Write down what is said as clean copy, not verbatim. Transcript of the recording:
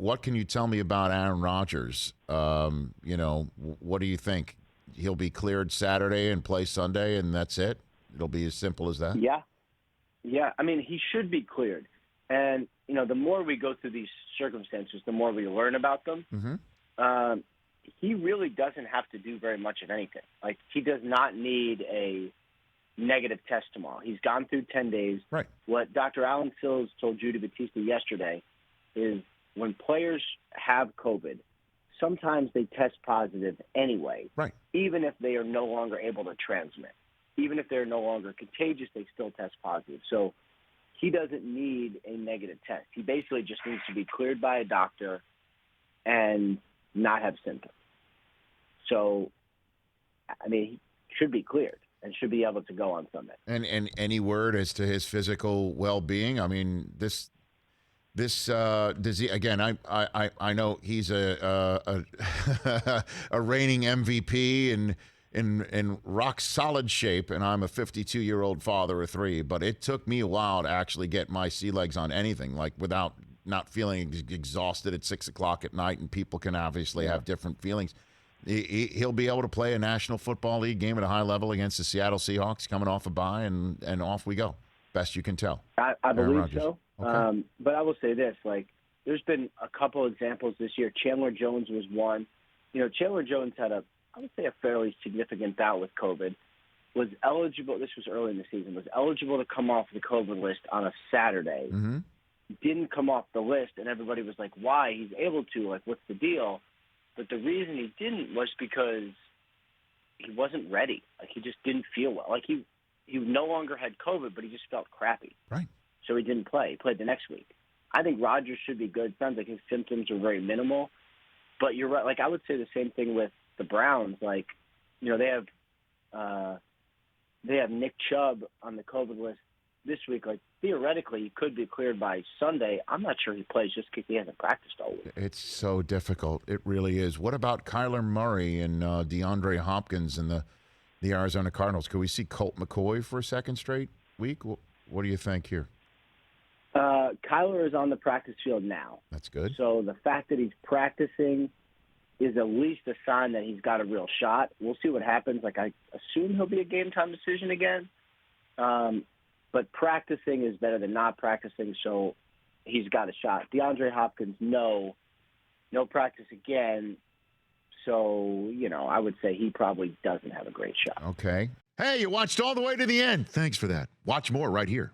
what can you tell me about Aaron Rodgers? What do you think? He'll be cleared Saturday and play Sunday, and that's it? It'll be as simple as that? Yeah. I mean, he should be cleared. And, the more we go through these circumstances, the more we learn about them. Mm-hmm. He really doesn't have to do very much of anything. Like, he does not need a negative test tomorrow. He's gone through 10 days. Right. What Dr. Alan Sills told Judy Batista yesterday is when players have COVID, sometimes they test positive anyway, right? Even if they are no longer able to transmit. Even if they're no longer contagious, they still test positive. So he doesn't need a negative test. He basically just needs to be cleared by a doctor and not have symptoms. So, I mean, he should be cleared and should be able to go on Sunday. And any word as to his physical well-being? I mean, this disease again. I know he's a a reigning MVP and in rock solid shape, and I'm a 52-year-old father of 3. But it took me a while to actually get my sea legs on anything, like without not feeling exhausted at 6 o'clock at night. And people can obviously have different feelings. He'll be able to play a National Football League game at a high level against the Seattle Seahawks coming off a bye, and off we go. Best you can tell. I believe so. Okay. But I will say this, there's been a couple examples this year. Chandler Jones was one. Chandler Jones had a fairly significant bout with COVID, was eligible, this was early in the season, was eligible to come off the COVID list on a Saturday, mm-hmm. didn't come off the list, and everybody was like, why? He's able to, what's the deal? But the reason he didn't was because he wasn't ready. He just didn't feel well. He no longer had COVID, but he just felt crappy. Right. So he didn't play. He played the next week. I think Rodgers should be good. Sounds like his symptoms are very minimal. But you're right. I would say the same thing with the Browns. They have Nick Chubb on the COVID list this week. Theoretically, he could be cleared by Sunday. I'm not sure he plays just because he hasn't practiced all week. It's so difficult. It really is. What about Kyler Murray and DeAndre Hopkins and the Arizona Cardinals? Could we see Colt McCoy for a second straight week? What do you think here? Kyler is on the practice field now. That's good. So the fact that he's practicing is at least a sign that he's got a real shot. We'll see what happens. I assume he'll be a game-time decision again. But practicing is better than not practicing, so he's got a shot. DeAndre Hopkins, no practice again. So, I would say he probably doesn't have a great shot. Okay. Hey, you watched all the way to the end. Thanks for that. Watch more right here.